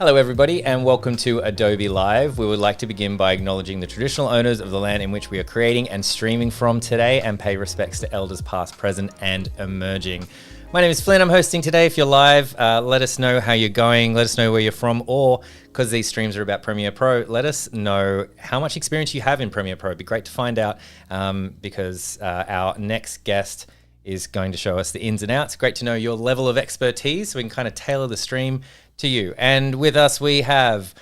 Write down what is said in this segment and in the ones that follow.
Hello everybody and welcome to Adobe Live. We would like to begin by acknowledging the traditional owners of the land in which we are creating and streaming from today and pay respects to elders past, present and emerging. My name is Flynn, I'm hosting today. If you're live, let us know how you're going, let us know where you're from, or because these streams are about Premiere Pro, let us know how much experience you have in Premiere Pro. It'd be great to find out because our next guest is going to show us the ins and outs. Great to know your level of expertise so we can kind of tailor the stream to you. And with us we have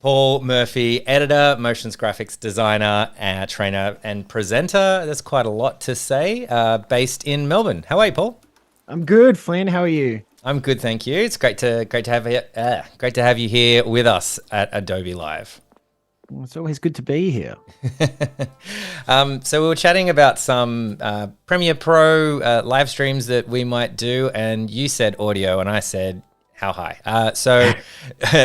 Paul Murphy, editor, motions graphics designer, trainer and presenter. There's quite a lot to say, based in Melbourne. How are you, Paul? I'm good, Flynn. How are you? I'm good, thank you. It's great to have you here with us at Adobe Live. Well, it's always good to be here. So we were chatting about some Premiere Pro live streams that we might do, and you said audio, and I said how high. So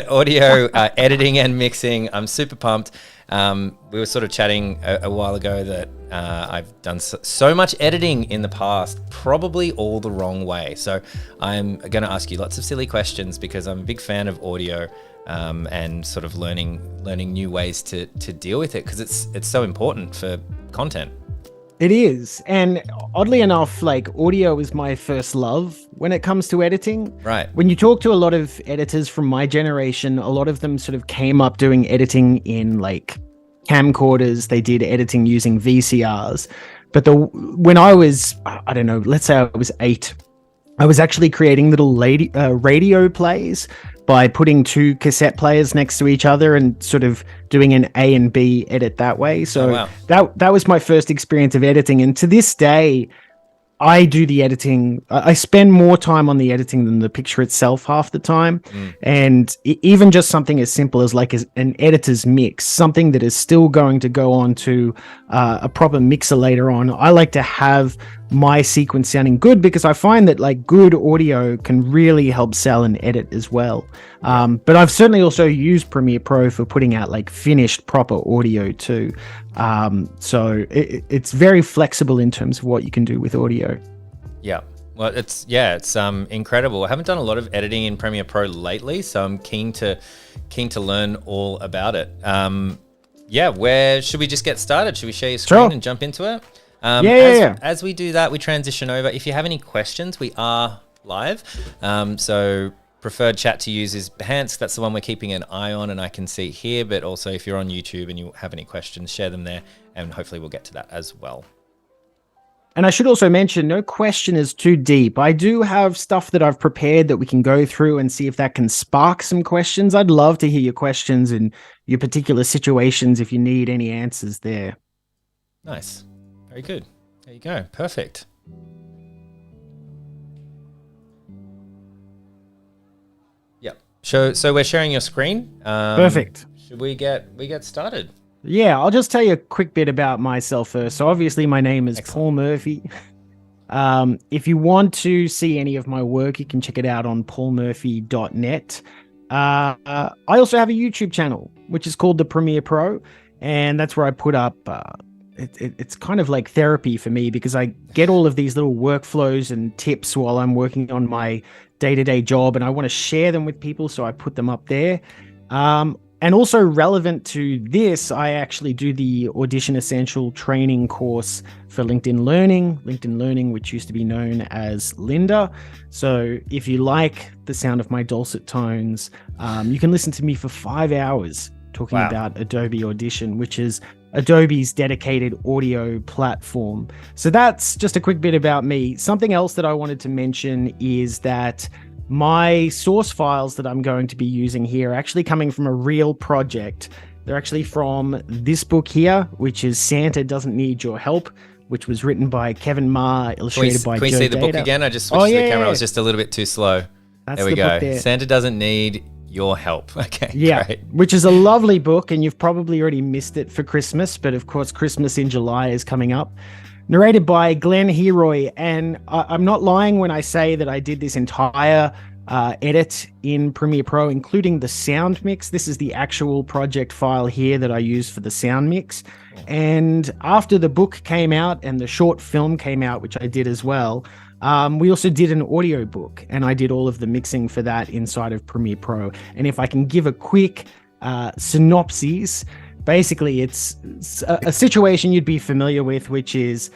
audio editing and mixing, I'm super pumped. We were sort of chatting a while ago that I've done so much editing in the past, probably all the wrong way. So I'm going to ask you lots of silly questions because I'm a big fan of audio. And sort of learning new ways to deal with it because it's so important for content. It is, and oddly enough, like audio is my first love when it comes to editing. Right. When you talk to a lot of editors from my generation, a lot of them sort of came up doing editing in like camcorders. They did editing using VCRs, but when I was, I don't know, let's say I was 8, I was actually creating little radio plays by putting 2 cassette players next to each other and sort of doing an A and B edit that way. So that was my first experience of editing. And to this day, I do the editing. I spend more time on the editing than the picture itself half the time. And even just something as simple as like an editor's mix, something that is still going to go on to a proper mixer later on. I like to have my sequence sounding good because I find that like good audio can really help sell an edit as well. But I've certainly also used Premiere Pro for putting out like finished proper audio too. So it's very flexible in terms of what you can do with audio. Yeah. Well, it's incredible. I haven't done a lot of editing in Premiere Pro lately, so I'm keen to learn all about it. Where should we just get started? Should we share your screen and jump into it? As we do that, we transition over. If you have any questions, we are live. So preferred chat to use is Behance. That's the one we're keeping an eye on and I can see here. But also if you're on YouTube and you have any questions, share them there and hopefully we'll get to that as well. And I should also mention, no question is too deep. I do have stuff that I've prepared that we can go through and see if that can spark some questions. I'd love to hear your questions and your particular situations if you need any answers there. Nice. Very good. There you go. Perfect. Yep. So we're sharing your screen. Perfect. Should we get started? Yeah, I'll just tell you a quick bit about myself first. So obviously my name is Paul Murphy. If you want to see any of my work, you can check it out on paulmurphy.net. I also have a YouTube channel, which is called The Premiere Pro. And that's where I put up... It's kind of like therapy for me because I get all of these little workflows and tips while I'm working on my day-to-day job and I want to share them with people, so I put them up there. And also relevant to this, I actually do the Audition Essential training course for LinkedIn Learning, which used to be known as Lynda. So if you like the sound of my dulcet tones, you can listen to me for 5 hours talking about Adobe Audition, which is Adobe's dedicated audio platform. So that's just a quick bit about me. Something else that I wanted to mention is that my source files that I'm going to be using here are actually coming from a real project. They're actually from this book here, which is Santa Doesn't Need Your Help, which was written by Kevin Ma, illustrated by Joe Can we see Data. the book again? I just switched to the camera. I was just a little bit too slow. There we go. Santa Doesn't Need Your Help. Okay, yeah, great. Which is a lovely book, and you've probably already missed it for Christmas, but of course Christmas in July is coming up. Narrated by Glenn Heroy, and I'm not lying when I say that I did this entire edit in Premiere Pro, including the sound mix. This is the actual project file here that I use for the sound mix. And after the book came out and the short film came out, which I did as well, We also did an audio book, and I did all of the mixing for that inside of Premiere Pro. And if I can give a quick synopsis, basically it's a situation you'd be familiar with, which is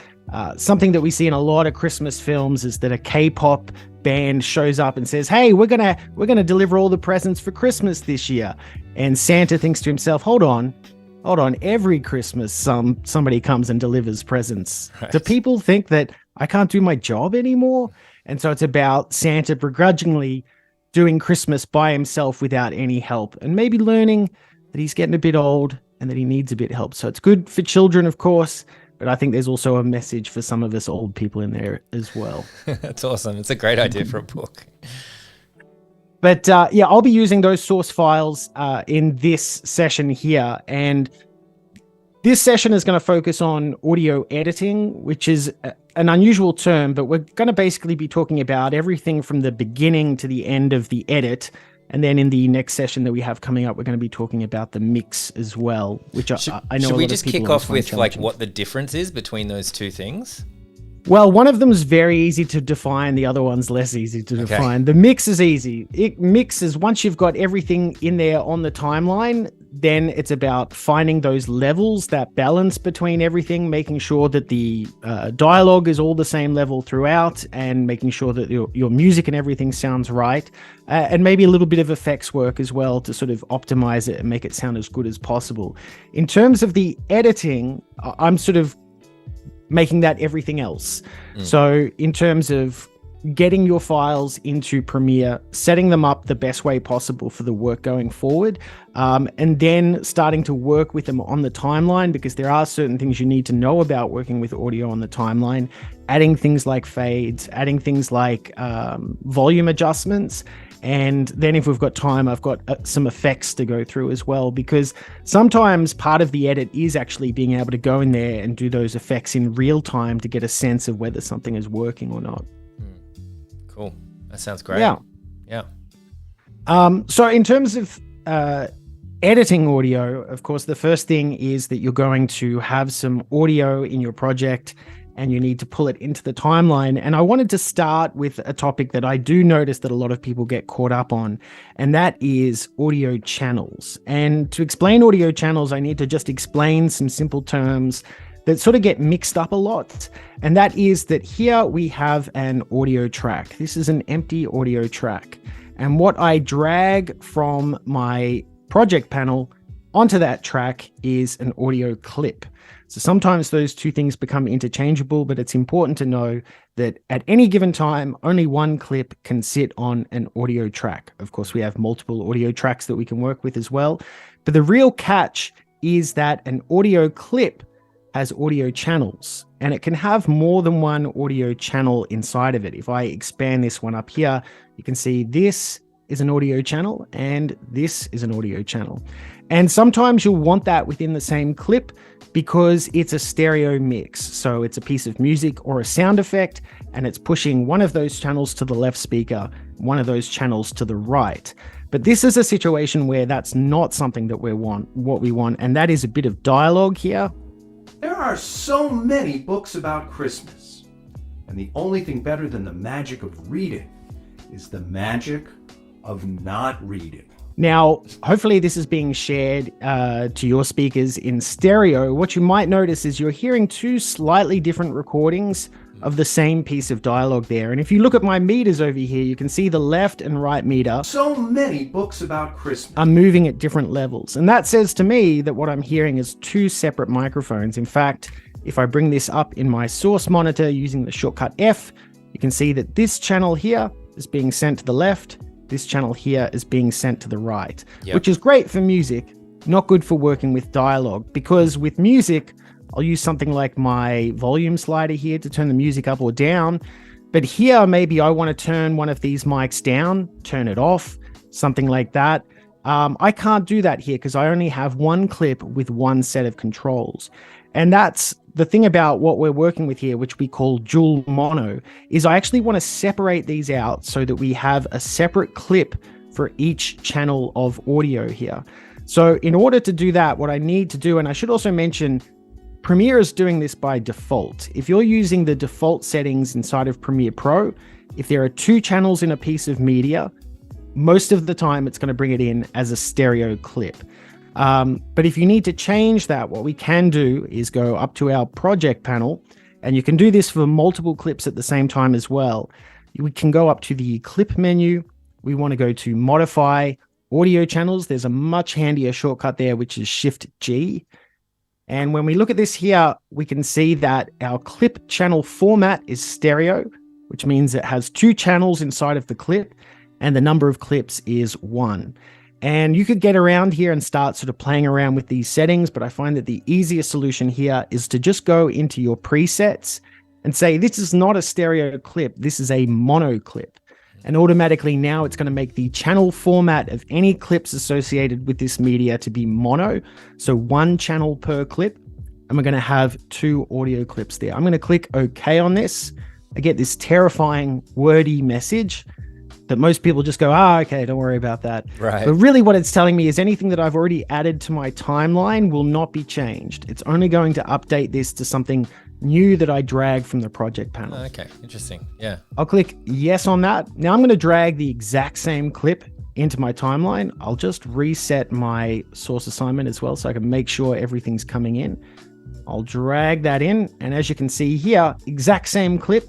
something that we see in a lot of Christmas films, is that a K-pop band shows up and says, "Hey, we're gonna deliver all the presents for Christmas this year." And Santa thinks to himself, hold on, every Christmas somebody comes and delivers presents. Right. Do people think that I can't do my job anymore? And so it's about Santa begrudgingly doing Christmas by himself without any help, and maybe learning that he's getting a bit old and that he needs a bit of help. So it's good for children, of course, but I think there's also a message for some of us old people in there as well. That's awesome. It's a great idea for a book. But yeah, I'll be using those source files in this session here. And this session is going to focus on audio editing, which is an unusual term, but we're going to basically be talking about everything from the beginning to the end of the edit. And then in the next session that we have coming up, we're going to be talking about the mix as well, which I know. Should we just kick off with like what the difference is between those two things? Well, one of them is very easy to define. The other one's less easy to define. The mix is easy. It mixes once you've got everything in there on the timeline, then it's about finding those levels, that balance between everything, making sure that the dialogue is all the same level throughout, and making sure that your music and everything sounds right. And maybe a little bit of effects work as well to sort of optimize it and make it sound as good as possible. In terms of the editing, I'm sort of making that everything else. So in terms of getting your files into Premiere, setting them up the best way possible for the work going forward, and then starting to work with them on the timeline, because there are certain things you need to know about working with audio on the timeline, adding things like fades, adding things like volume adjustments. And then if we've got time, I've got some effects to go through as well, because sometimes part of the edit is actually being able to go in there and do those effects in real time to get a sense of whether something is working or not. Cool. That sounds great. Yeah. So in terms of editing audio, of course, the first thing is that you're going to have some audio in your project and you need to pull it into the timeline. And I wanted to start with a topic that I do notice that a lot of people get caught up on, and that is audio channels. And to explain audio channels, I need to just explain some simple terms that sort of get mixed up a lot. And that is that here we have an audio track. This is an empty audio track. And what I drag from my project panel onto that track is an audio clip. So sometimes those two things become interchangeable, but it's important to know that at any given time, only one clip can sit on an audio track. Of course, we have multiple audio tracks that we can work with as well. But the real catch is that an audio clip has audio channels, and it can have more than one audio channel inside of it. If I expand this one up here, you can see this is an audio channel and this is an audio channel. And sometimes you'll want that within the same clip because it's a stereo mix. So it's a piece of music or a sound effect, and it's pushing one of those channels to the left speaker, one of those channels to the right. But this is a situation where that's not something that what we want, and that is a bit of dialogue here. There are so many books about Christmas, and the only thing better than the magic of reading is the magic of not reading. Now, hopefully this is being shared to your speakers in stereo. What you might notice is you're hearing two slightly different recordings of the same piece of dialogue there. And if you look at my meters over here, you can see the left and right meter. So many books about Christmas are moving at different levels. And that says to me that what I'm hearing is two separate microphones. In fact, if I bring this up in my source monitor using the shortcut F, you can see that this channel here is being sent to the left. This channel here is being sent to the right, which is great for music, not good for working with dialogue, because with music, I'll use something like my volume slider here to turn the music up or down. But here, maybe I want to turn one of these mics down, turn it off, something like that. I can't do that here because I only have one clip with one set of controls. And that's the thing about what we're working with here, which we call dual mono, is I actually want to separate these out so that we have a separate clip for each channel of audio here. So in order to do that, what I need to do, and I should also mention, Premiere is doing this by default. If you're using the default settings inside of Premiere Pro, if there are 2 channels in a piece of media, most of the time it's going to bring it in as a stereo clip. But if you need to change that, what we can do is go up to our project panel, and you can do this for multiple clips at the same time as well. We can go up to the clip menu. We want to go to modify audio channels. There's a much handier shortcut there, which is Shift G. And when we look at this here, we can see that our clip channel format is stereo, which means it has 2 channels inside of the clip, and the number of clips is 1. And you could get around here and start sort of playing around with these settings, but I find that the easiest solution here is to just go into your presets and say, this is not a stereo clip, this is a mono clip. And automatically now it's going to make the channel format of any clips associated with this media to be mono. So 1 channel per clip, and we're going to have 2 audio clips there. I'm going to click OK on this. I get this terrifying wordy message that most people just go, okay, don't worry about that. Right. But really what it's telling me is anything that I've already added to my timeline will not be changed. It's only going to update this to something new that I drag from the project panel. Okay, interesting. Yeah. I'll click yes on that. Now I'm going to drag the exact same clip into my timeline. I'll just reset my source assignment as well so I can make sure everything's coming in. I'll drag that in, and as you can see here, exact same clip,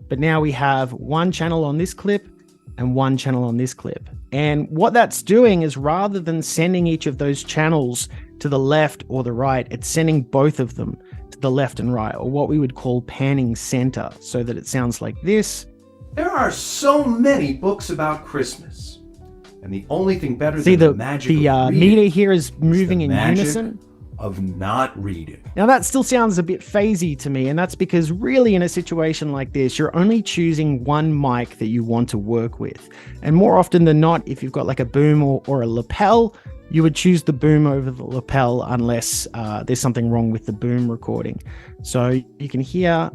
but now we have 1 channel on this clip and 1 channel on this clip. And what that's doing is rather than sending each of those channels to the left or the right, it's sending both of them to the left and right, or what we would call panning center, so that it sounds like this. There are so many books about Christmas, and the only thing better than the magic of reading meter here is moving in unison. Of not reading. Now that still sounds a bit phasey to me, and that's because really in a situation like this, you're only choosing 1 mic that you want to work with. And more often than not, if you've got like a boom or a lapel, you would choose the boom over the lapel unless there's something wrong with the boom recording. So you can hear,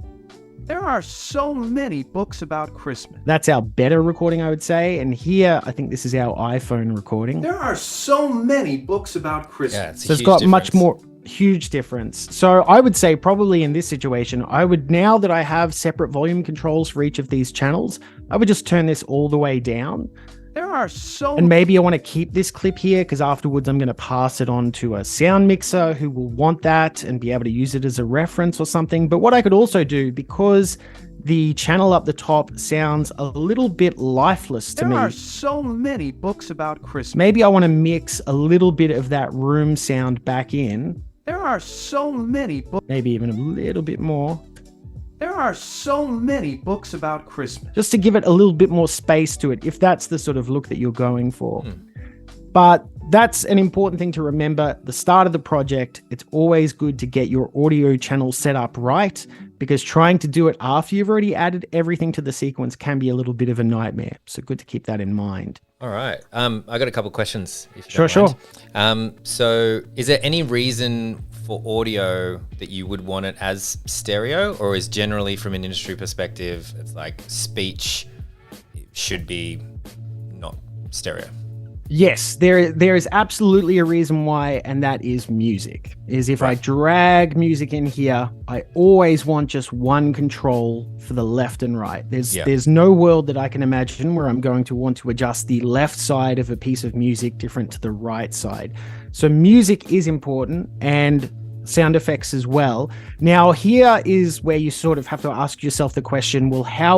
there are so many books about Christmas. That's our better recording, I would say. And here, I think this is our iPhone recording. There are so many books about Christmas. Yeah, so it's got much more, huge difference. So I would say probably in this situation, I would, now that I have separate volume controls for each of these channels, I would just turn this all the way down. There are so And maybe I want to keep this clip here because afterwards I'm going to pass it on to a sound mixer who will want that and be able to use it as a reference or something. But what I could also do, because the channel up the top sounds a little bit lifeless to me. There are so many books about Christmas. Maybe I want to mix a little bit of that room sound back in. There are so many books. Maybe even a little bit more. There are so many books about Christmas. Just to give it a little bit more space to it, if that's the sort of look that you're going for. But that's an important thing to remember. At the start of the project, it's always good to get your audio channel set up right, because trying to do it after you've already added everything to the sequence can be a little bit of a nightmare. So good to keep that in mind. All right. I got a couple of questions. If you Sure, don't sure. mind. So is there any reason for audio that you would want it as stereo, or is generally from an industry perspective, it's like speech should be not stereo? Yes, there is absolutely a reason why, and that is music. Is if I drag music in here, I always want just 1 control for the left and right. There's no world that I can imagine where I'm going to want to adjust the left side of a piece of music different to the right side. So music is important, and sound effects as well. Now here is where you sort of have to ask yourself the question, well, how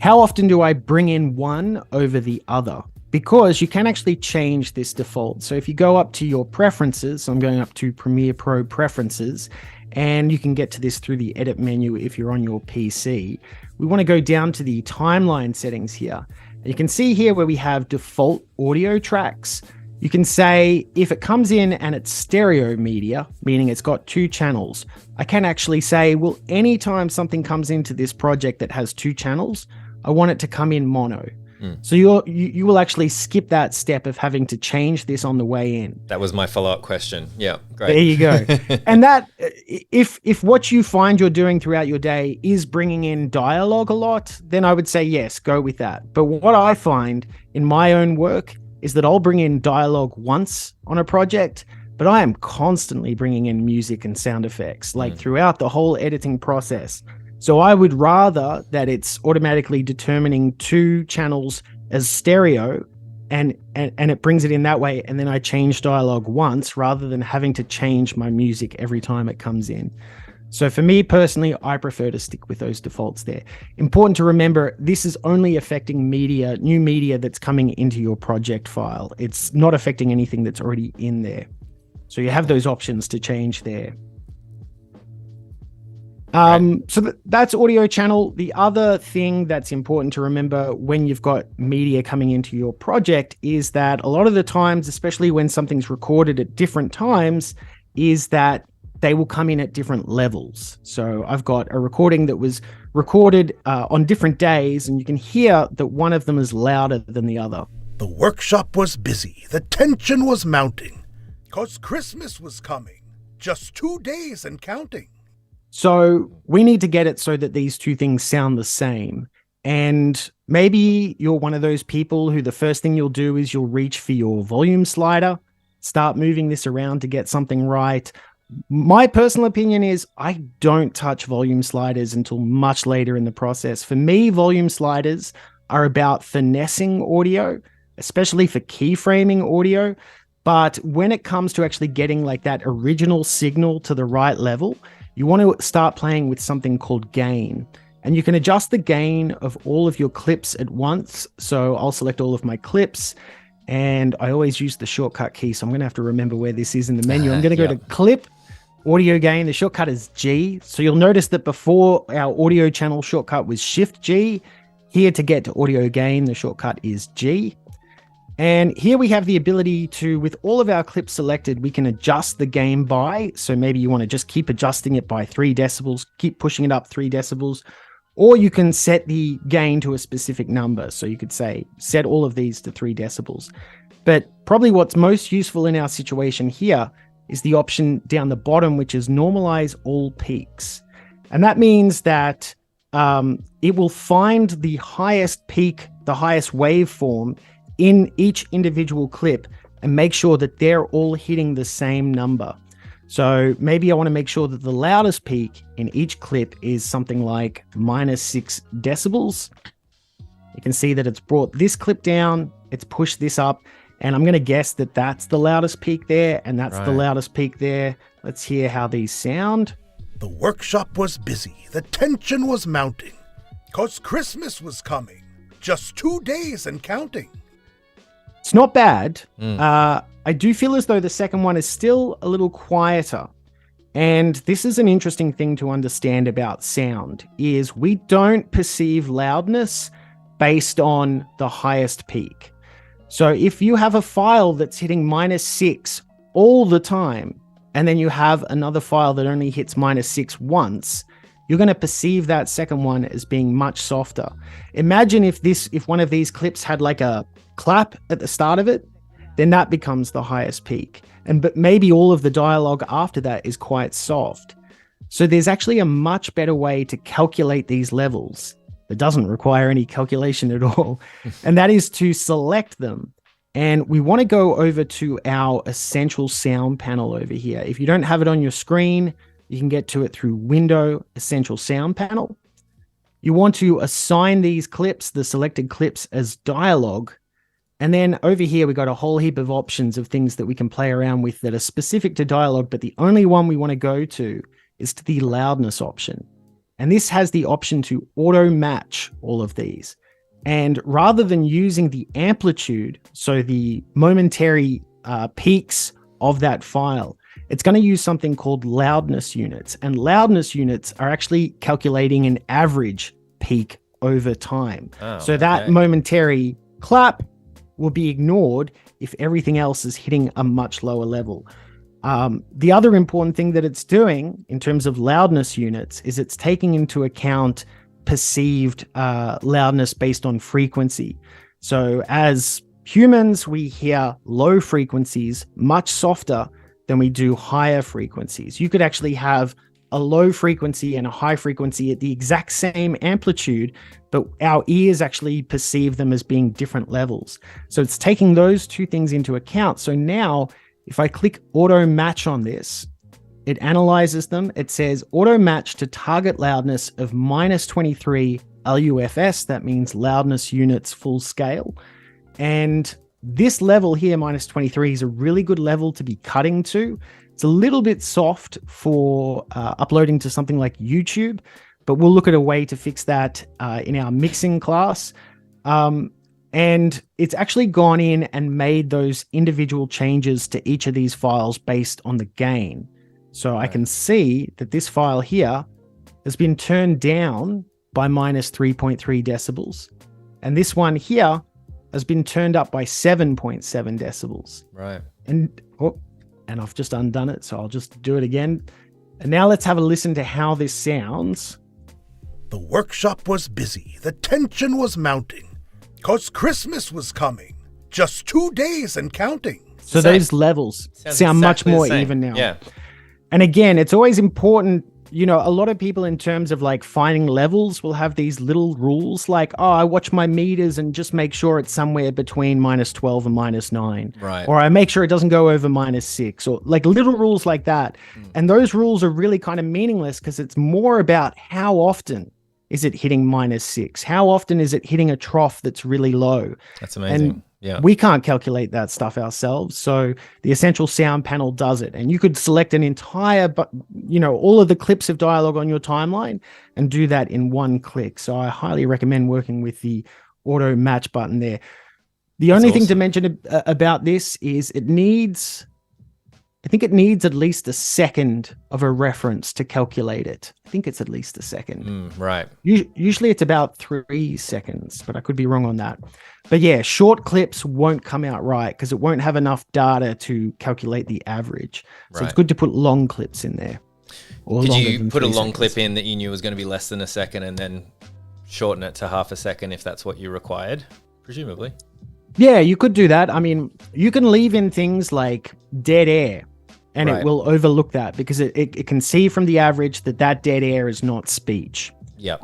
often do I bring in one over the other? Because you can actually change this default. So if you go up to your preferences, so I'm going up to Premiere Pro preferences, and you can get to this through the edit menu if you're on your PC. We want to go down to the timeline settings here. And you can see here where we have default audio tracks. You can say if it comes in and it's stereo media, meaning it's got 2 channels, I can actually say, well, anytime something comes into this project that has 2 channels, I want it to come in mono. So you will actually skip that step of having to change this on the way in. That was my follow-up question. Yeah, great. There you go. And that, if what you find you're doing throughout your day is bringing in dialogue a lot, then I would say yes, go with that. But what I find in my own work is that I'll bring in dialogue once on a project, but I am constantly bringing in music and sound effects, like throughout the whole editing process. So I would rather that it's automatically determining 2 channels as stereo and it brings it in that way. And then I change dialogue once rather than having to change my music every time it comes in. So for me personally, I prefer to stick with those defaults there. Important to remember, this is only affecting media, new media that's coming into your project file. It's not affecting anything that's already in there. So you have those options to change there. So that's audio channel. The other thing that's important to remember when you've got media coming into your project is that a lot of the times, especially when something's recorded at different times, is that they will come in at different levels. So I've got a recording that was recorded on different days, and you can hear that one of them is louder than the other. The workshop was busy. The tension was mounting. 'Cause Christmas was coming. Just 2 days and counting. So we need to get it so that these 2 things sound the same. And maybe you're one of those people who the first thing you'll do is you'll reach for your volume slider, start moving this around to get something right. My personal opinion is I don't touch volume sliders until much later in the process. For me, volume sliders are about finessing audio, especially for keyframing audio. But when it comes to actually getting like that original signal to the right level, you want to start playing with something called gain. And you can adjust the gain of all of your clips at once. So I'll select all of my clips, and I always use the shortcut key. So I'm going to have to remember where this is in the menu. I'm going to go to clip, audio gain. The shortcut is G. So you'll notice that before our audio channel shortcut was Shift G. Here to get to audio gain, the shortcut is G. And here we have the ability to, with all of our clips selected, we can adjust the gain by. So maybe you want to just keep adjusting it by 3 decibels, keep pushing it up 3 decibels, or you can set the gain to a specific number. So you could say, set all of these to 3 decibels. But probably what's most useful in our situation here is the option down the bottom, which is normalize all peaks. And that means that it will find the highest peak, the highest waveform in each individual clip and make sure that they're all hitting the same number. So maybe I want to make sure that the loudest peak in each clip is something like -6 decibels. You can see that it's brought this clip down, it's pushed this up, and I'm going to guess that that's the loudest peak there, and that's the loudest peak there. Let's hear how these sound. The workshop was busy. The tension was mounting. 'Cause Christmas was coming. Just 2 days and counting. It's not bad. I do feel as though the second one is still a little quieter. And this is an interesting thing to understand about sound, is we don't perceive loudness based on the highest peak. So if you have a file that's hitting -6 all the time, and then you have another file that only hits -6 once, you're going to perceive that second one as being much softer. Imagine if one of these clips had like a clap at the start of it, then that becomes the highest peak. But maybe all of the dialogue after that is quite soft. So there's actually a much better way to calculate these levels that doesn't require any calculation at all. And that is to select them. And we want to go over to our essential sound panel over here. If you don't have it on your screen, you can get to it through Window, Essential Sound Panel. You want to assign these clips, the selected clips, as dialogue. And then over here, we got a whole heap of options of things that we can play around with that are specific to dialogue, but the only one we want to go to is to the loudness option. And this has the option to auto match all of these. And rather than using the amplitude, so the momentary peaks of that file, it's going to use something called loudness units. And loudness units are actually calculating an average peak over time. So that momentary clap will be ignored if everything else is hitting a much lower level. The other important thing that it's doing in terms of loudness units is it's taking into account perceived loudness based on frequency. So as humans, we hear low frequencies much softer than we do higher frequencies. You could actually have a low frequency and a high frequency at the exact same amplitude, but our ears actually perceive them as being different levels. So it's taking those two things into account. So now If I click auto match on this, it analyzes them. It says auto match to target loudness of -23 LUFS. That means loudness units full scale. And this level here, -23, is a really good level to be cutting to. It's a little bit soft for uploading to something like YouTube, but we'll look at a way to fix that in our mixing class. And it's actually gone in and made those individual changes to each of these files based on the gain. So I can see that this file here has been turned down by -3.3 decibels. And this one here has been turned up by 7.7 decibels. Right. And I've just undone it, so I'll just do it again. And now let's have a listen to how this sounds. The workshop was busy. The tension was mounting. 'Cause Christmas was coming. Just 2 days and counting. So those levels sound much more even now. Yeah. And again, it's always important, you know, a lot of people in terms of like finding levels will have these little rules like, oh, I watch my meters and just make sure it's somewhere between -12 and -9. Right. Or I make sure it doesn't go over -6, or like little rules like that. And those rules are really kind of meaningless because it's more about how often is it hitting -6? How often is it hitting a trough that's really low? That's amazing. And yeah. we can't calculate that stuff ourselves. So the Essential Sound panel does it. And you could select an entire, you know, all of the clips of dialogue on your timeline and do that in one click. So I highly recommend working with the auto match button there. The only thing to mention about this is I think it needs at least a second of a reference to calculate it. I think it's at least a second. Right. Usually it's about 3 seconds, but I could be wrong on that. But yeah, short clips won't come out right because it won't have enough data to calculate the average. So it's good to put long clips in there. Could you put a long clip in that you knew was going to be less than a second and then shorten it to half a second if that's what you required, presumably? Yeah, you could do that. I mean, you can leave in things like dead air. And it will overlook that because it can see from the average that dead air is not speech. Yeah.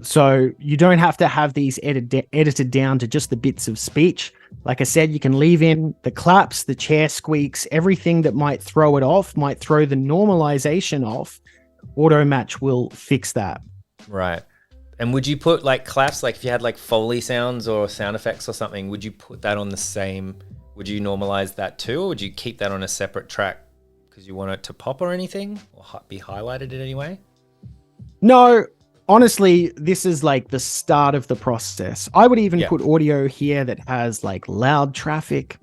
So you don't have to have these edited down to just the bits of speech. Like I said, you can leave in the claps, the chair squeaks, everything that might throw it off, might throw the normalization off. Auto match will fix that. Right. And would you put like claps, like if you had like Foley sounds or sound effects or something, would you put that on the same, would you normalize that too? Or would you keep that on a separate track? Because you want it to pop or anything, or be highlighted in any way? No, honestly, this is like the start of the process. I would even put audio here that has like loud traffic.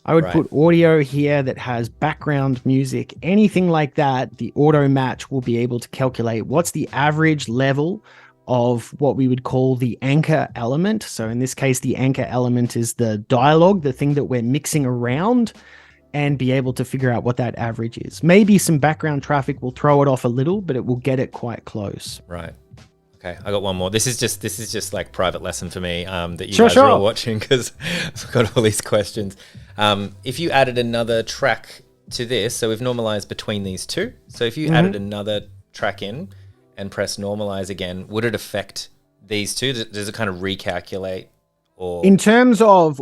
I would put audio here that has background music, anything like that. The auto match will be able to calculate what's the average level of what we would call the anchor element. So in this case, the anchor element is the dialogue, the thing that we're mixing around, and be able to figure out what that average is. Maybe some background traffic will throw it off a little, but it will get it quite close. Right. Okay, I got one more. This is just like private lesson for me that you guys are all watching because I've got all these questions. If you added another track to this, so we've normalized between these two. So if you added another track in and press normalize again, would it affect these two? Does it kind of recalculate? Or in terms of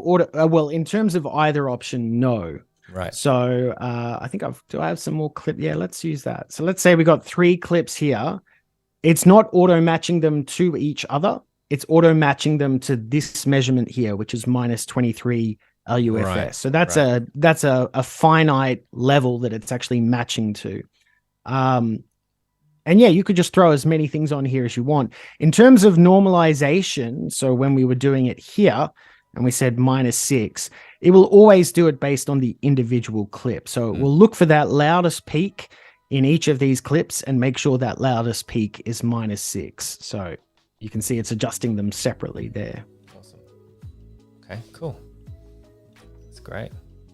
in terms of either option, no. Right. So I think do I have some more clip? Yeah, let's use that. So let's say we got 3 clips here. It's not auto matching them to each other. It's auto matching them to this measurement here, which is -23 LUFS. Right. So that's a finite level that it's actually matching to. And yeah, you could just throw as many things on here as you want. In terms of normalization, so when we were doing it here, and we said -6, it will always do it based on the individual clip. So it will look for that loudest peak in each of these clips and make sure that loudest peak is -6. So you can see it's adjusting them separately there. Awesome. Okay, cool. That's great.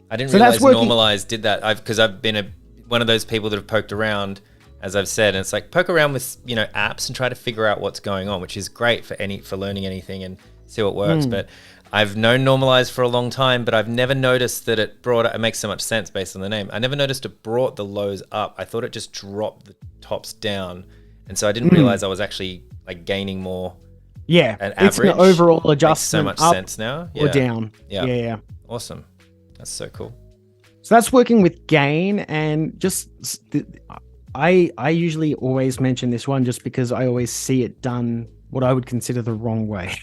I didn't realize normalize did that. Because I've been one of those people that have poked around, as I've said, and it's like poke around with apps and try to figure out what's going on, which is great for learning anything and see what works. But I've known normalize for a long time, but I've never noticed that it makes so much sense based on the name. I never noticed it brought the lows up. I thought it just dropped the tops down. And so I didn't realize I was actually like gaining more. Yeah. An average. It's an overall adjustment. Makes so much sense now. Or down. Yeah. Awesome. That's so cool. So that's working with gain, and I usually always mention this one just because I always see it done what I would consider the wrong way.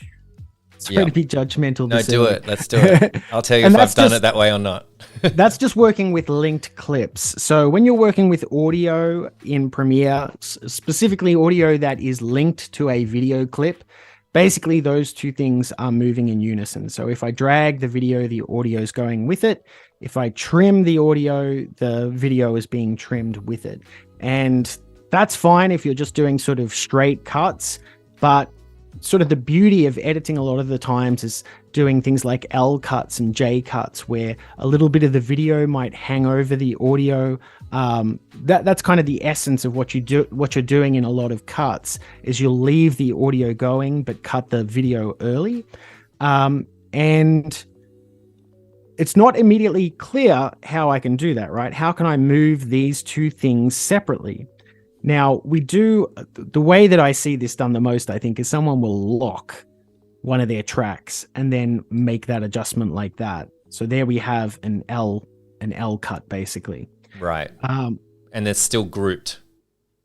Sorry to be judgmental. No, do it. Let's do it. I'll tell you if I've done it that way or not. That's just working with linked clips. So when you're working with audio in Premiere, specifically audio that is linked to a video clip, basically those two things are moving in unison. So if I drag the video, the audio is going with it. If I trim the audio, the video is being trimmed with it. And that's fine if you're just doing sort of straight cuts, but sort of the beauty of editing a lot of the times is doing things like L cuts and J cuts, where a little bit of the video might hang over the audio. That's kind of the essence of what you're doing in a lot of cuts, is you'll leave the audio going but cut the video early. And it's not immediately clear how I can do that, right? How can I move these two things separately? Now, the way that I see this done the most, I think, is someone will lock one of their tracks and then make that adjustment like that. So there we have an L cut, basically. Right. And it's still grouped.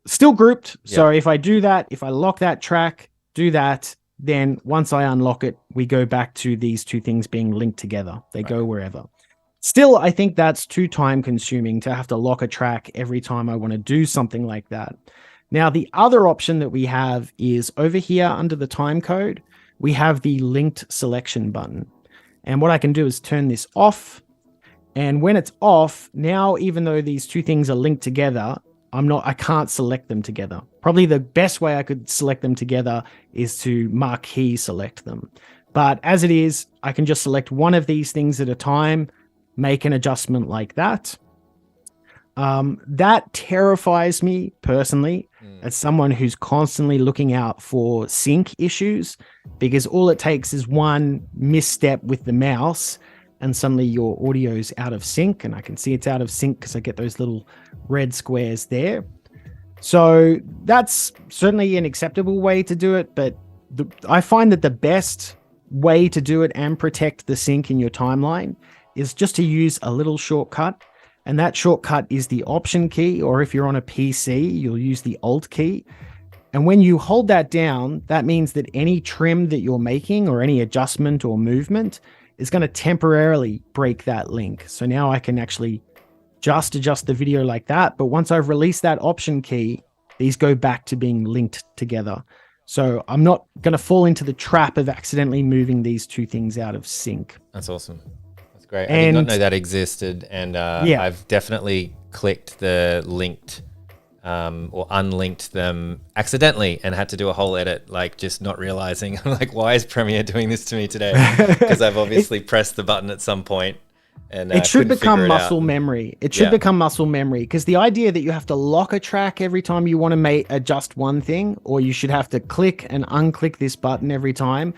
Still grouped. Yep. So if I do that, if I lock that track, do that, then once I unlock it, we go back to these two things being linked together. They go wherever. Still, I think that's too time consuming to have to lock a track every time I want to do something like that. Now, the other option that we have is over here under the time code, we have the linked selection button. And what I can do is turn this off. And when it's off, now, even though these two things are linked together, I can't select them together. Probably the best way I could select them together is to marquee select them. But as it is, I can just select one of these things at a time, make an adjustment like that. That terrifies me personally as someone who's constantly looking out for sync issues, because all it takes is one misstep with the mouse and suddenly your audio's out of sync. And I can see it's out of sync because I get those little red squares there. So that's certainly an acceptable way to do it, but I find that the best way to do it and protect the sync in your timeline is just to use a little shortcut. And that shortcut is the Option key, or if you're on a PC, you'll use the Alt key. And when you hold that down, that means that any trim that you're making or any adjustment or movement is going to temporarily break that link. So now I can actually just adjust the video like that. But once I've released that Option key, these go back to being linked together. So I'm not going to fall into the trap of accidentally moving these two things out of sync. That's awesome. That's great. I did not know that existed. And I've definitely clicked the linked or unlinked them accidentally and had to do a whole edit, like just not realizing. I'm like, why is Premiere doing this to me today? Because I've obviously pressed the button at some point. And it should become muscle memory. It should become muscle memory, because the idea that you have to lock a track every time you want to adjust one thing, or you should have to click and unclick this button every time,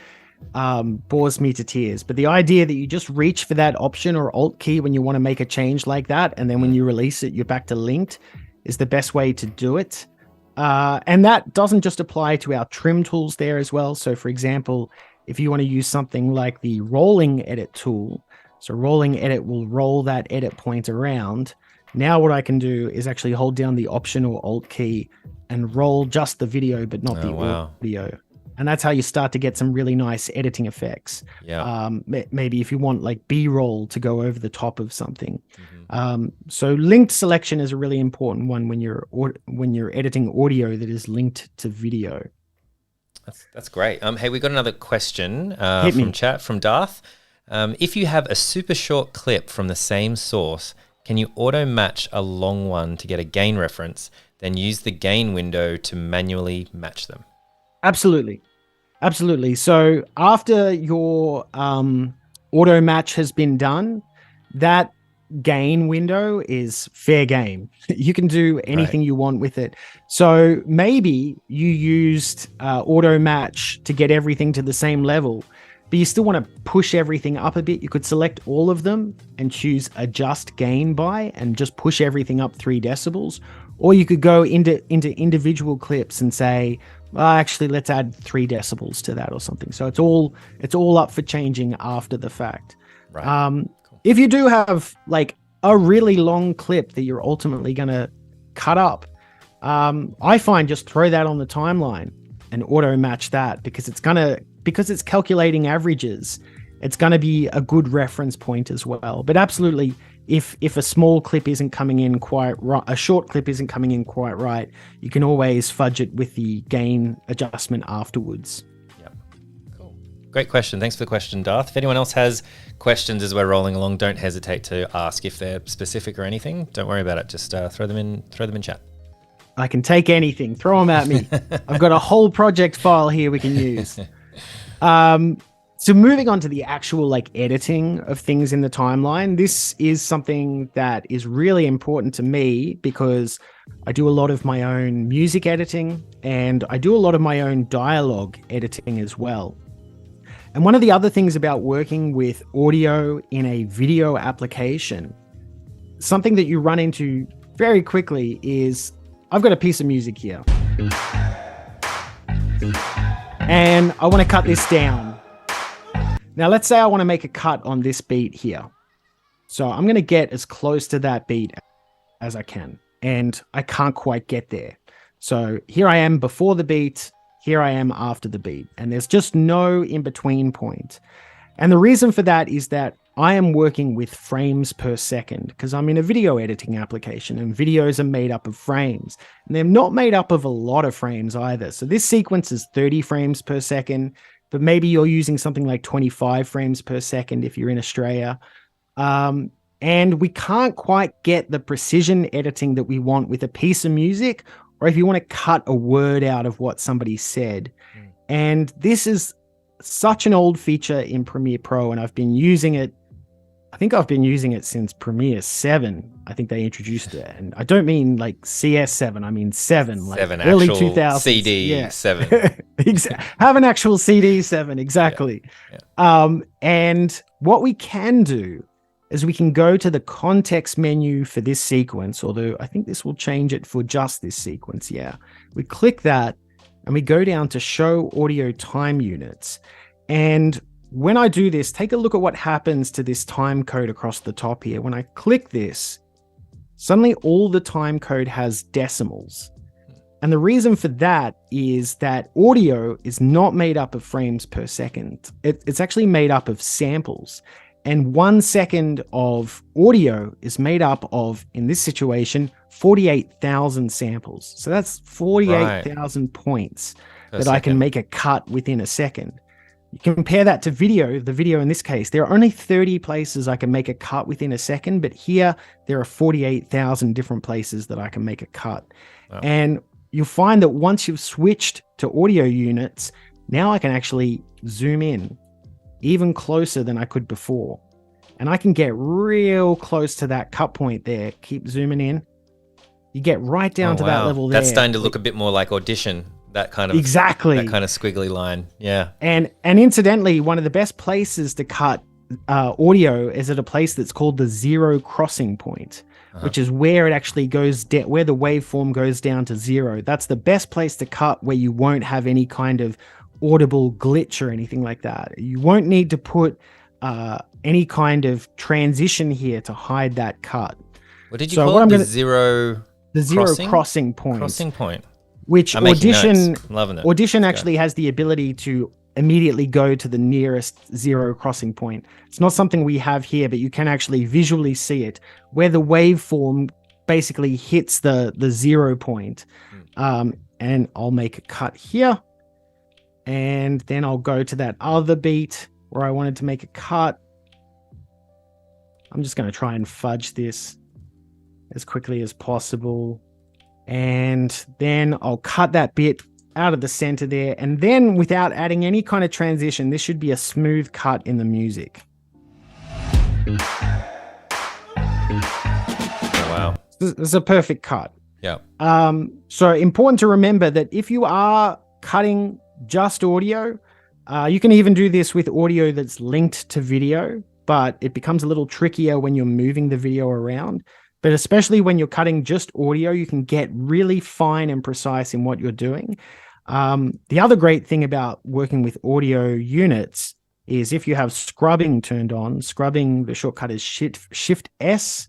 bores me to tears. But the idea that you just reach for that Option or Alt key when you want to make a change like that, and then when you release it, you're back to linked, is the best way to do it. And that doesn't just apply to our trim tools there as well. So for example, if you want to use something like the rolling edit tool, so rolling edit will roll that edit point around. Now what I can do is actually hold down the Option or Alt key and roll just the video, but not the audio. And that's how you start to get some really nice editing effects. Yeah. Maybe if you want like B-roll to go over the top of something. So linked selection is a really important one when you're editing audio that is linked to video. That's great. Hey, we got another question from chat from Darth. If you have a super short clip from the same source, can you auto match a long one to get a gain reference, then use the gain window to manually match them? Absolutely. Absolutely. So after your auto match has been done, that gain window is fair game. You can do anything you want with it. So maybe you used auto match to get everything to the same level, but you still want to push everything up a bit. You could select all of them and choose adjust gain by and just push everything up 3 decibels. Or you could go into individual clips and say, well, actually, let's add 3 decibels to that or something. So it's all up for changing after the fact. Right. If you do have like a really long clip that you're ultimately going to cut up, I find just throw that on the timeline and auto match that, because it's calculating averages. It's going to be a good reference point as well. But absolutely, if a small clip isn't coming in quite right, a short clip isn't coming in quite right, you can always fudge it with the gain adjustment afterwards. Yep. Cool. Great question. Thanks for the question, Darth. If anyone else has questions as we're rolling along, don't hesitate to ask. If they're specific or anything, don't worry about it. Just throw them in chat. I can take anything. Throw them at me. I've got a whole project file here we can use. So moving on to the actual editing of things in the timeline, this is something that is really important to me because I do a lot of my own music editing and I do a lot of my own dialogue editing as well. And one of the other things about working with audio in a video application, something that you run into very quickly is, I've got a piece of music here and I want to cut this down. Now, let's say I want to make a cut on this beat here. So I'm going to get as close to that beat as I can, and I can't quite get there. So here I am before the beat, here I am after the beat, and there's just no in-between point. And the reason for that is that I am working with frames per second because I'm in a video editing application and videos are made up of frames. And they're not made up of a lot of frames either. So this sequence is 30 frames per second. But maybe you're using something like 25 frames per second if you're in Australia. And we can't quite get the precision editing that we want with a piece of music, or if you want to cut a word out of what somebody said. And this is such an old feature in Premiere Pro, and I've been using it. I think I've been using it since Premiere 7. I think they introduced it. And I don't mean CS7, I mean 7, early 2000s. CD 7. Have an actual CD 7, exactly. Yeah. And what we can do is we can go to the context menu for this sequence, although I think this will change it for just this sequence. Yeah. We click that and we go down to show audio time units. And when I do this, take a look at what happens to this time code across the top here. When I click this, suddenly all the time code has decimals. And the reason for that is that audio is not made up of frames per second. It's actually made up of samples. And 1 second of audio is made up of, in this situation, 48,000 samples. So that's 48,000 points that I can make a cut within a second. You compare that to video, the video in this case, there are only 30 places I can make a cut within a second, but here there are 48,000 different places that I can make a cut. Wow. And you'll find that once you've switched to audio units, now I can actually zoom in even closer than I could before. And I can get real close to that cut point there. Keep zooming in. You get right down to that level there. That's starting to look a bit more like Audition. That kind of squiggly line. Yeah. And incidentally, one of the best places to cut audio is at a place that's called the zero crossing point, which is where it actually goes down, where the waveform goes down to zero. That's the best place to cut where you won't have any kind of audible glitch or anything like that. You won't need to put any kind of transition here to hide that cut. What did you call it? The zero crossing point. Crossing point. Which Audition actually has the ability to immediately go to the nearest zero crossing point. It's not something we have here, but you can actually visually see it where the waveform basically hits the 0 point. And I'll make a cut here. And then I'll go to that other beat where I wanted to make a cut. I'm just going to try and fudge this as quickly as possible. And then I'll cut that bit out of the center there. And then without adding any kind of transition, this should be a smooth cut in the music. Oh, wow. This is a perfect cut. Yeah. So important to remember that if you are cutting just audio, you can even do this with audio that's linked to video, but it becomes a little trickier when you're moving the video around. But especially when you're cutting just audio, you can get really fine and precise in what you're doing. The other great thing about working with audio units is if you have scrubbing turned on, scrubbing, the shortcut is Shift S,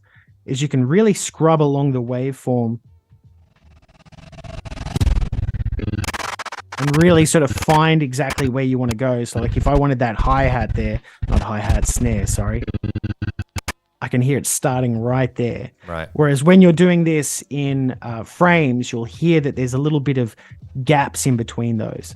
is you can really scrub along the waveform and really sort of find exactly where you want to go. So like if I wanted that hi-hat there, not hi-hat, snare, sorry, I can hear it starting right there. Right. Whereas when you're doing this in frames, you'll hear that there's a little bit of gaps in between those.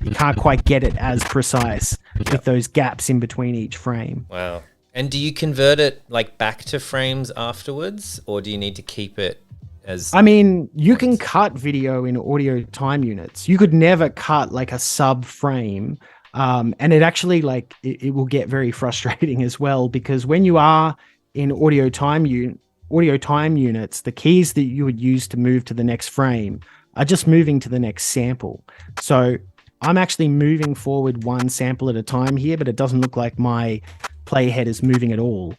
You can't quite get it as precise with those gaps in between each frame. Wow. And do you convert it like back to frames afterwards, or do you need to keep it as... I mean, you can cut video in audio time units. You could never cut like a sub frame. And it actually like, it will get very frustrating as well, because when you are in audio time units, the keys that you would use to move to the next frame are just moving to the next sample. So I'm actually moving forward one sample at a time here, but it doesn't look like my playhead is moving at all.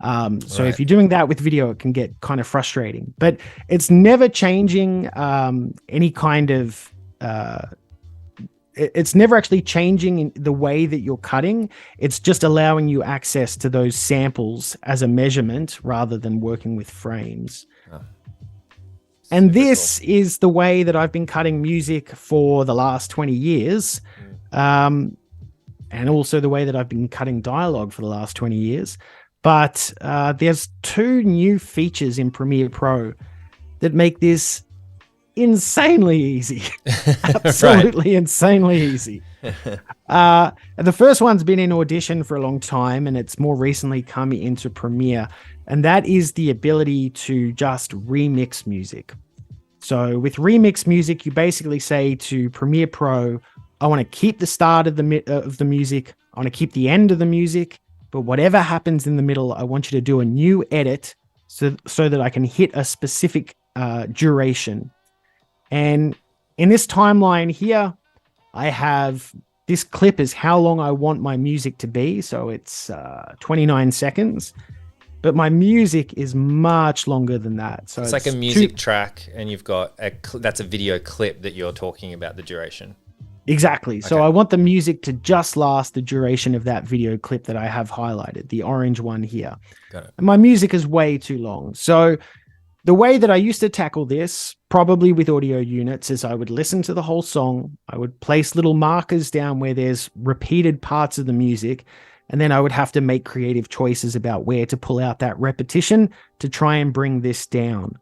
So if you're doing that with video, it can get kind of frustrating, but it's never changing any kind of... it's never actually changing in the way that you're cutting. It's just allowing you access to those samples as a measurement rather than working with frames. Oh. And this is the way that I've been cutting music for the last 20 years. And also the way that I've been cutting dialogue for the last 20 years. But there's two new features in Premiere Pro that make this insanely easy. Absolutely insanely easy. The first one's been in Audition for a long time, and it's more recently come into Premiere, and that is the ability to just remix music. So with remix music, you basically say to Premiere Pro, I want to keep the start of the music, I want to keep the end of the music, but whatever happens in the middle, I want you to do a new edit so that I can hit a specific duration. And in this timeline here, I have this clip is how long I want my music to be. So it's 29 seconds, but my music is much longer than that. So it's like a music track, and you've got that's a video clip that you're talking about the duration. Exactly. Okay. So I want the music to just last the duration of that video clip that I have highlighted, the orange one here. Got it. And my music is way too long. So the way that I used to tackle this, probably with audio units, is I would listen to the whole song. I would place little markers down where there's repeated parts of the music, and then I would have to make creative choices about where to pull out that repetition to try and bring this down.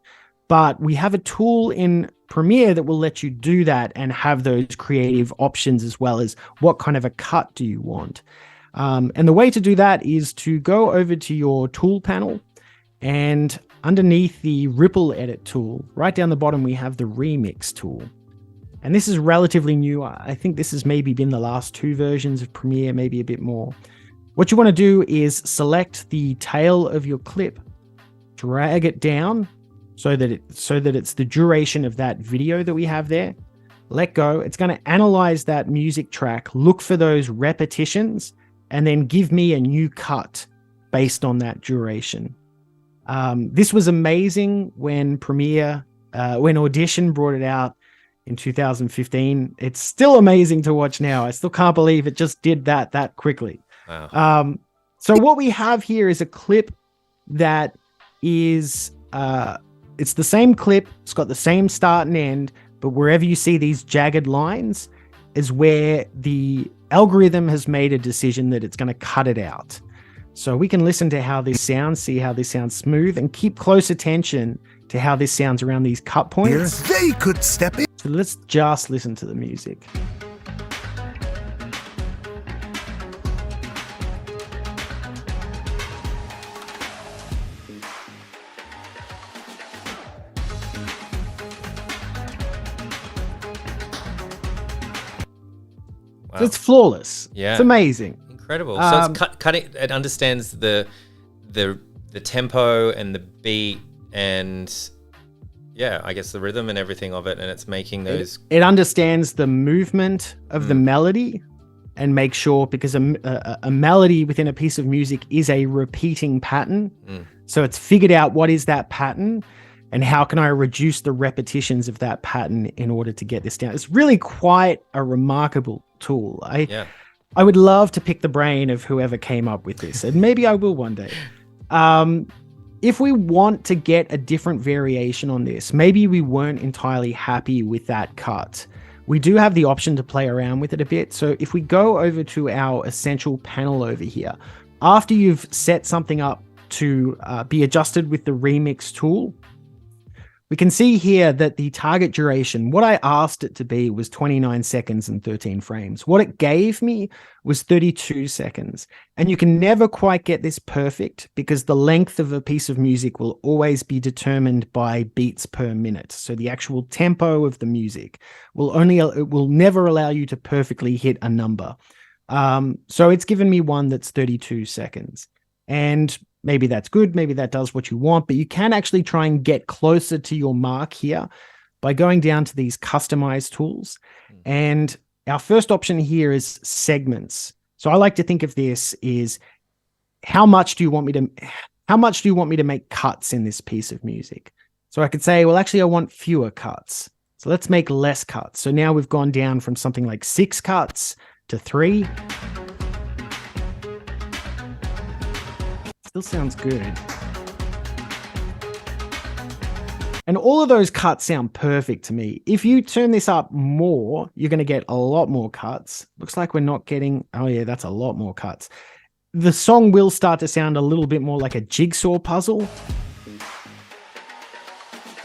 But we have a tool in Premiere that will let you do that and have those creative options, as well as what kind of a cut do you want. And the way to do that is to go over to your tool panel, and underneath the ripple edit tool, right down the bottom, we have the remix tool. And this is relatively new. I think this has maybe been the last 2 versions of Premiere, maybe a bit more. What you want to do is select the tail of your clip, drag it down so that it's the duration of that video that we have there. Let go. It's going to analyze that music track, look for those repetitions, and then give me a new cut based on that duration. This was amazing when when Audition brought it out in 2015. It's still amazing to watch now. I still can't believe it just did that quickly. Wow. So what we have here is a clip that is, it's the same clip. It's got the same start and end, but wherever you see these jagged lines is where the algorithm has made a decision that it's going to cut it out. So we can listen to how this sounds, see how this sounds smooth, and keep close attention to how this sounds around these cut points. They could step in. So let's just listen to the music. Wow. So it's flawless. Yeah. It's amazing. Incredible. So it's cutting. It understands the tempo and the beat and I guess the rhythm and everything of it, and it's making those. It understands the movement of the melody, and makes sure, because a melody within a piece of music is a repeating pattern. So it's figured out what is that pattern, and how can I reduce the repetitions of that pattern in order to get this down. It's really quite a remarkable tool. I would love to pick the brain of whoever came up with this, and maybe I will one day. if we want to get a different variation on this, maybe we weren't entirely happy with that cut, we do have the option to play around with it a bit. So if we go over to our essential panel over here, after you've set something up to be adjusted with the remix tool, we can see here that the target duration, what I asked it to be was 29 seconds and 13 frames. What it gave me was 32 seconds. And you can never quite get this perfect because the length of a piece of music will always be determined by beats per minute. So the actual tempo of the music it will never allow you to perfectly hit a number. So it's given me one that's 32 seconds. And maybe that's good, maybe that does what you want, but you can actually try and get closer to your mark here by going down to these customized tools. And our first option here is segments. So I like to think of this is how much do you want me to make cuts in this piece of music? So I could say, well, actually I want fewer cuts. So let's make less cuts. So now we've gone down from something like 6 cuts to 3. Still sounds good. And all of those cuts sound perfect to me. If you turn this up more, you're going to get a lot more cuts. Looks like we're not getting, oh yeah, that's a lot more cuts. The song will start to sound a little bit more like a jigsaw puzzle.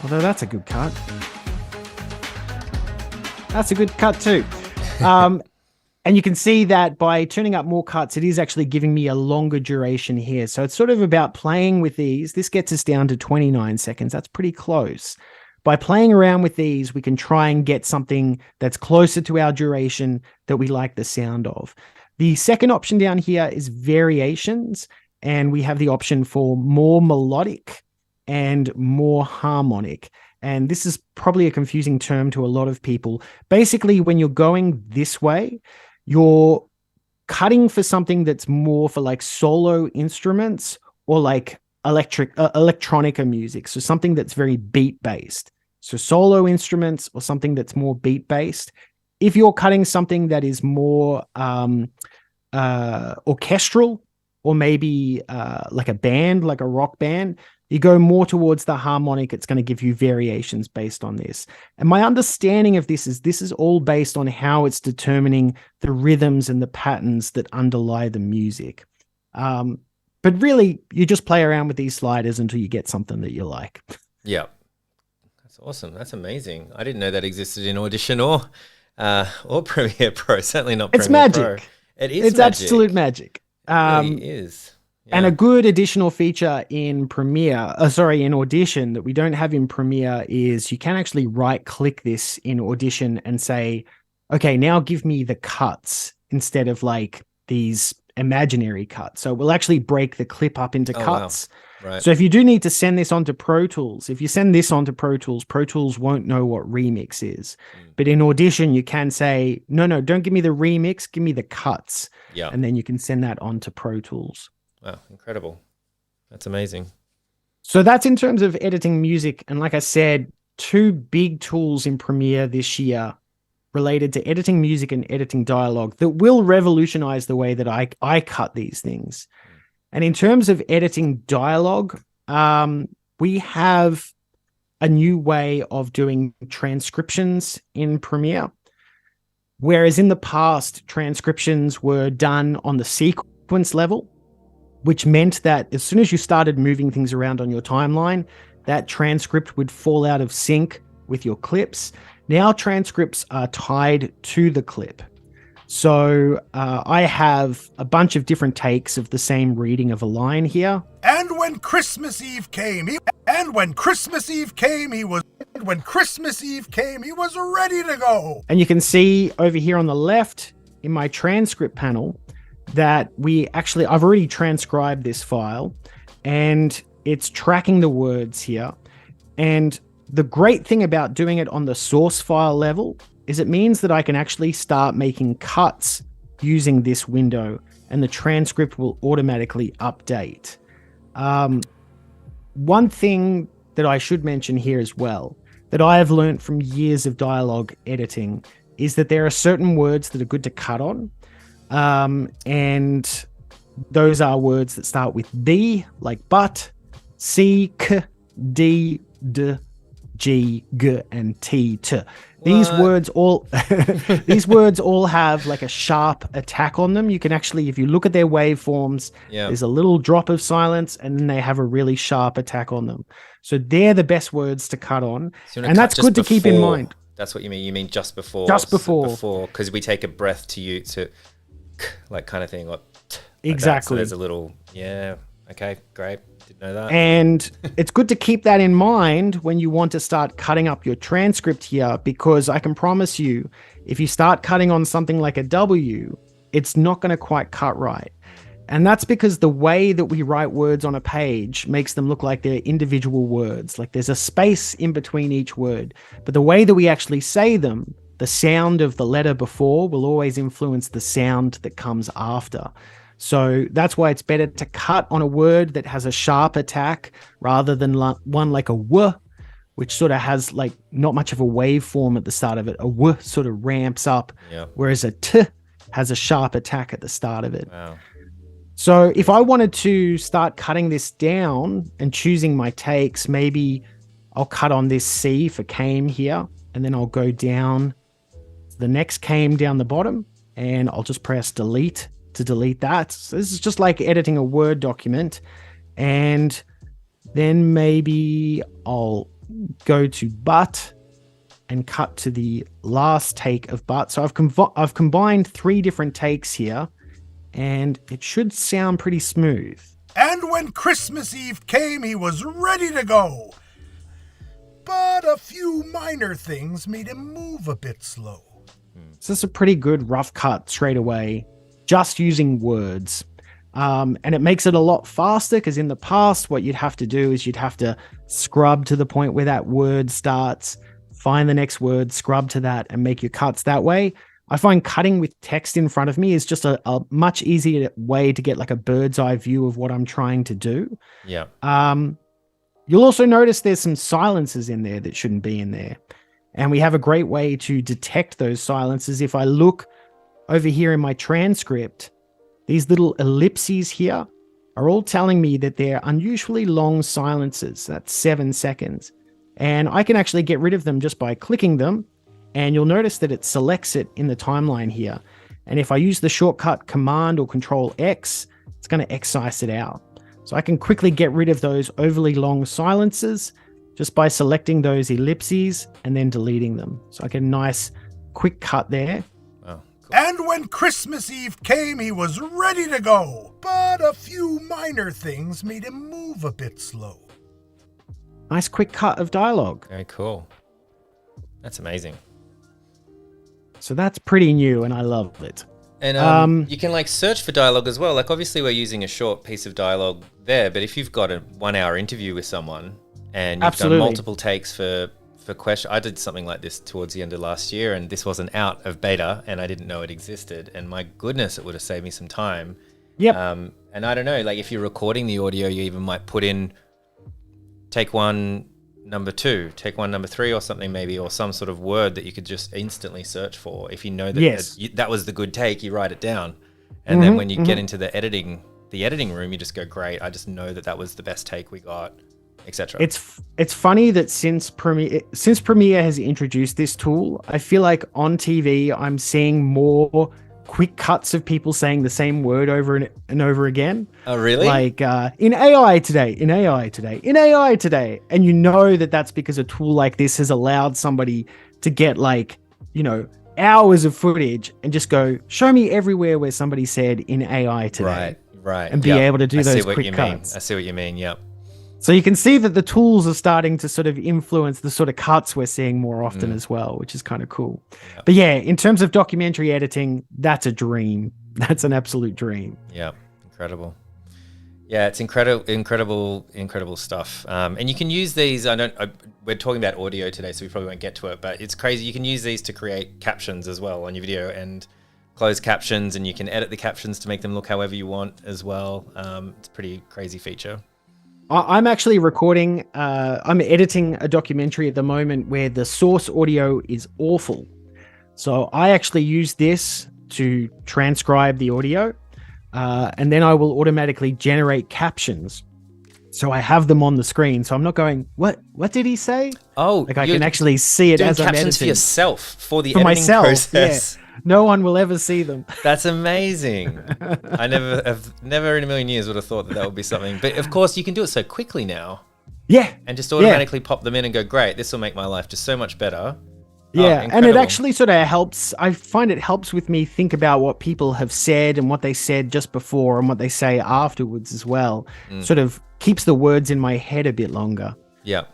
Although that's a good cut. That's a good cut too. And you can see that by turning up more cuts, it is actually giving me a longer duration here. So it's sort of about playing with these. This gets us down to 29 seconds. That's pretty close. By playing around with these, we can try and get something that's closer to our duration that we like the sound of. The second option down here is variations. And we have the option for more melodic and more harmonic. And this is probably a confusing term to a lot of people. Basically, when you're going this way, you're cutting for something that's more for like solo instruments or like electronica music. So something that's very beat based. So solo instruments or something that's more beat based. If you're cutting something that is more orchestral or maybe like a band, like a rock band, you go more towards the harmonic, it's going to give you variations based on this. And my understanding of this is all based on how it's determining the rhythms and the patterns that underlie the music. But really, you just play around with these sliders until you get something that you like. Yeah. That's awesome. That's amazing. I didn't know that existed in Audition or Premiere Pro. Certainly not Premiere It's magic. Pro. It's magic. Absolute magic. It really is. Yeah. And a good additional feature in in Audition that we don't have in Premiere is you can actually right-click this in Audition and say, okay, now give me the cuts instead of like these imaginary cuts. So we'll actually break the clip up into cuts. Wow. Right. So if you do need to send this onto Pro Tools, if you send this onto Pro Tools won't know what remix is. But in Audition, you can say, no, don't give me the remix, give me the cuts. Yeah. And then you can send that onto Pro Tools. Wow, incredible. That's amazing. So that's in terms of editing music. And like I said, 2 big tools in Premiere this year related to editing music and editing dialogue that will revolutionize the way that I cut these things. And in terms of editing dialogue, we have a new way of doing transcriptions in Premiere. Whereas in the past, transcriptions were done on the sequence level, which meant that as soon as you started moving things around on your timeline, that transcript would fall out of sync with your clips. Now transcripts are tied to the clip. So I have a bunch of different takes of the same reading of a line here. And when Christmas Eve came, he was ready to go. And you can see over here on the left in my transcript panel that I've already transcribed this file and it's tracking the words here. And the great thing about doing it on the source file level is it means that I can actually start making cuts using this window and the transcript will automatically update. One thing that I should mention here as well, that I have learned from years of dialogue editing, is that there are certain words that are good to cut on. And those are words that start with B, like but, C, K, D, D, G, G, and T, T. These words all these words all have like a sharp attack on them. You can actually, if you look at their waveforms, there's a little drop of silence and then they have a really sharp attack on them. So they're the best words to cut on. So and that's good to keep in mind. That's what you mean. You mean just before. Just before. Because we take a breath to like kind of thing. Like exactly. So there's a little, okay, great. Didn't know that. And it's good to keep that in mind when you want to start cutting up your transcript here, because I can promise you, if you start cutting on something like a W, it's not going to quite cut right. And that's because the way that we write words on a page makes them look like they're individual words. Like there's a space in between each word. But the way that we actually say them, the sound of the letter before will always influence the sound that comes after. So that's why it's better to cut on a word that has a sharp attack rather than one like a W, which sort of has like not much of a waveform at the start of it. A W sort of ramps up, whereas a T has a sharp attack at the start of it. Wow. So if I wanted to start cutting this down and choosing my takes, maybe I'll cut on this C for came here, and then I'll go down to the next came down the bottom, and I'll just press delete to delete that. So this is just like editing a Word document. And then maybe I'll go to but and cut to the last take of but. So I've combined 3 different takes here, and it should sound pretty smooth. And when Christmas Eve came, he was ready to go. But a few minor things made him move a bit slow. So it's a pretty good rough cut straight away, just using words. And it makes it a lot faster, because in the past, what you'd have to do is you'd have to scrub to the point where that word starts, find the next word, scrub to that, and make your cuts that way. I find cutting with text in front of me is just a much easier way to get like a bird's eye view of what I'm trying to do. Yeah. You'll also notice there's some silences in there that shouldn't be in there. And we have a great way to detect those silences. If I look over here in my transcript, these little ellipses here are all telling me that they're unusually long silences. That's 7 seconds. And I can actually get rid of them just by clicking them. And you'll notice that it selects it in the timeline here. And if I use the shortcut Command or Control X, it's going to excise it out. So I can quickly get rid of those overly long silences just by selecting those ellipses and then deleting them. So I get a nice quick cut there. Oh, cool. And when Christmas Eve came, he was ready to go. But a few minor things made him move a bit slow. Nice quick cut of dialogue. Very cool. That's amazing. So that's pretty new, and I love it. And you can like search for dialogue as well. Like obviously we're using a short piece of dialogue there, but if you've got a 1-hour interview with someone and you've done multiple takes for question, I did something like this towards the end of last year, and this wasn't out of beta, and I didn't know it existed. And my goodness, it would have saved me some time. Yep. And I don't know, like if you're recording the audio, you even might put in take 1, number 2, take 1, number 3 or something maybe, or some sort of word that you could just instantly search for. If you know that that was the good take, you write it down. And then when you get into the editing room, you just go, great, I just know that was the best take we got, etc. It's funny that since Premiere has introduced this tool, I feel like on TV, I'm seeing more quick cuts of people saying the same word over and over again. Oh, really? Like in AI today, in AI today, in AI today. And you know that that's because a tool like this has allowed somebody to get like, hours of footage and just go, show me everywhere where somebody said in AI today. Right. And be able to do those quick cuts. I see what you mean, yep. So you can see that the tools are starting to sort of influence the sort of cuts we're seeing more often as well, which is kind of cool. Yep. But yeah, in terms of documentary editing, that's a dream. That's an absolute dream. Yeah, incredible. Yeah, it's incredible stuff. And you can use these. We're talking about audio today, so we probably won't get to it. But it's crazy. You can use these to create captions as well on your video and closed captions, and you can edit the captions to make them look however you want as well. It's a pretty crazy feature. I'm actually recording, I'm editing a documentary at the moment where the source audio is awful. So I actually use this to transcribe the audio, and then I will automatically generate captions. So I have them on the screen. So I'm not going, what did he say? Oh, Like I can actually see it doing as I'm captions editing. for yourself for the For editing myself, process. yeah. No one will ever see them. That's amazing. I never in a million years would have thought that would be something. But of course, you can do it so quickly now. Yeah. And just automatically pop them in and go, great, this will make my life just so much better. Yeah, Oh, and it actually sort of helps. I find it helps with me think about what people have said and what they said just before and what they say afterwards as well. Sort of keeps the words in my head a bit longer. Yeah.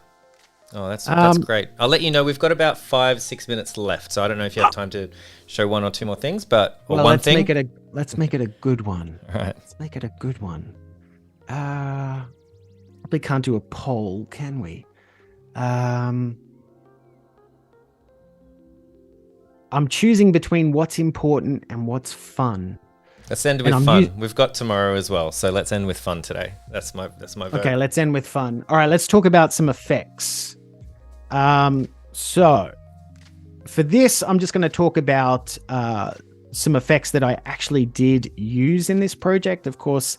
Oh, that's great. I'll let you know. We've got about 5-6 minutes left, so I don't know if you have time to show one or two more things, let's make it a good one. All right. Let's make it a good one. Probably can't do a poll, can we? I'm choosing between what's important and what's fun. Let's end with fun. We've got tomorrow as well, so let's end with fun today. That's my vote. Okay, let's end with fun. All right, let's talk about some effects. So for this, I'm just going to talk about some effects that I actually did use in this project. Of course,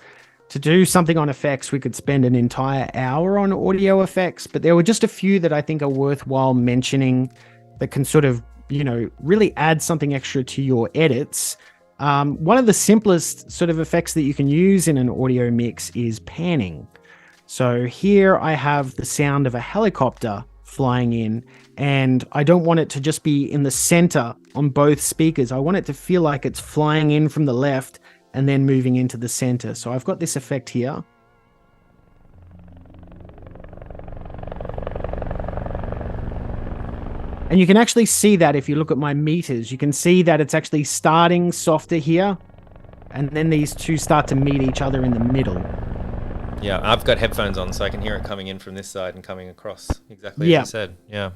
to do something on effects, we could spend an entire hour on audio effects, but there were just a few that I think are worthwhile mentioning that can sort of, really add something extra to your edits. One of the simplest sort of effects that you can use in an audio mix is panning. So here I have the sound of a helicopter flying in, and I don't want it to just be in the center on both speakers. I want it to feel like it's flying in from the left and then moving into the center. So I've got this effect here. And you can actually see that if you look at my meters, you can see that it's actually starting softer here. And then these two start to meet each other in the middle. Yeah, I've got headphones on, so I can hear it coming in from this side and coming across exactly as you said. Yeah.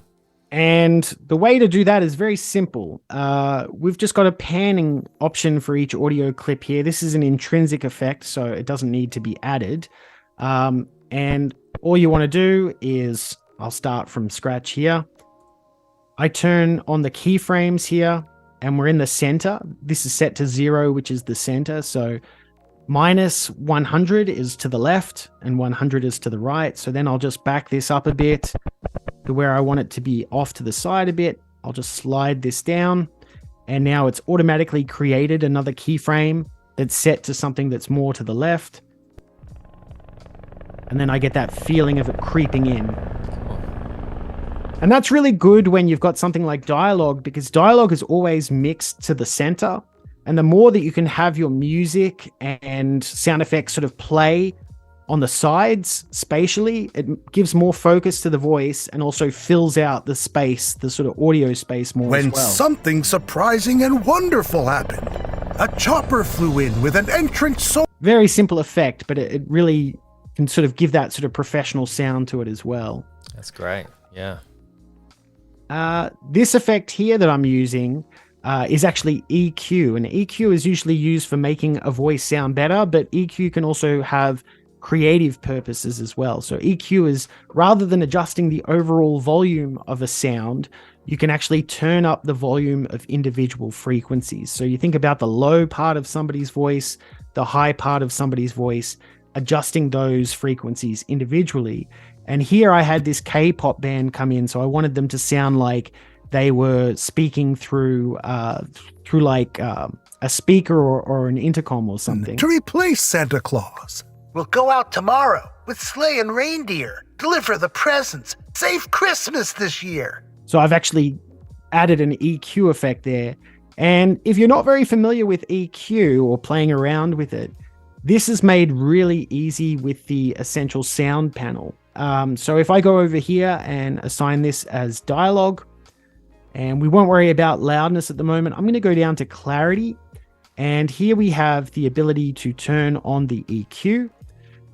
And the way to do that is very simple. We've just got a panning option for each audio clip here. This is an intrinsic effect, so it doesn't need to be added. And all you want to do is, I'll start from scratch here. I turn on the keyframes here, and we're in the center. This is set to 0, which is the center. So minus 100 is to the left, and 100 is to the right. So then I'll just back this up a bit to where I want it to be off to the side a bit. I'll just slide this down, and now it's automatically created another keyframe that's set to something that's more to the left. And then I get that feeling of it creeping in. And that's really good when you've got something like dialogue, because dialogue is always mixed to the center. And the more that you can have your music and sound effects sort of play on the sides spatially, it gives more focus to the voice and also fills out the space, the sort of audio space more as well. When something surprising and wonderful happened, a chopper flew in with an entrant so... Very simple effect, but it really can sort of give that sort of professional sound to it as well. That's great, yeah. This effect here that I'm using is actually EQ, and EQ is usually used for making a voice sound better, but EQ can also have creative purposes as well. So EQ is, rather than adjusting the overall volume of a sound, you can actually turn up the volume of individual frequencies. So you think about the low part of somebody's voice, the high part of somebody's voice, adjusting those frequencies individually. And here I had this K-pop band come in, so I wanted them to sound like they were speaking through like a speaker or an intercom or something. To replace Santa Claus. We'll go out tomorrow with sleigh and reindeer, deliver the presents, save Christmas this year. So I've actually added an EQ effect there. And if you're not very familiar with EQ or playing around with it, this is made really easy with the Essential Sound panel. So if I go over here and assign this as dialogue, and we won't worry about loudness at the moment, I'm going to go down to clarity. And here we have the ability to turn on the EQ.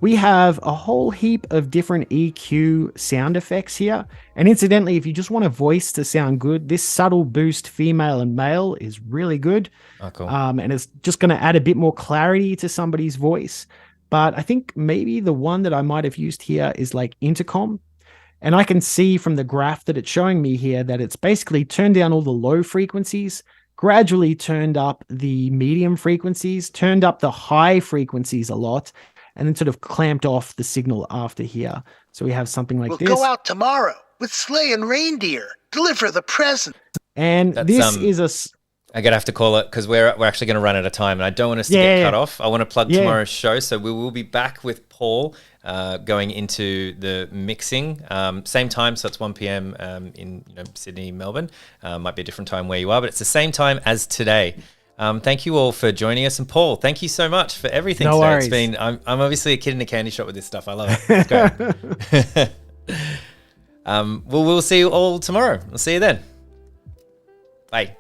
We have a whole heap of different EQ sound effects here. And incidentally, if you just want a voice to sound good, this subtle boost female and male is really good. Oh, cool. And it's just going to add a bit more clarity to somebody's voice. But I think maybe the one that I might have used here is like intercom. And I can see from the graph that it's showing me here that it's basically turned down all the low frequencies, gradually turned up the medium frequencies, turned up the high frequencies a lot, and then sort of clamped off the signal after here. So we have something like We'll this. go out tomorrow with sleigh and reindeer. Deliver the present. And That's, this is a... I'm going to have to call it because we're actually going to run out of time and I don't want us to get cut off. I want to plug tomorrow's show. So we will be back with Paul going into the mixing. Same time, so it's 1 p.m. In Sydney, Melbourne. Might be a different time where you are, but it's the same time as today. Thank you all for joining us. And Paul, thank you so much for everything today. Worries. It's been, I'm obviously a kid in a candy shop with this stuff. I love it. It's great. We'll see you all tomorrow. We'll see you then. Bye.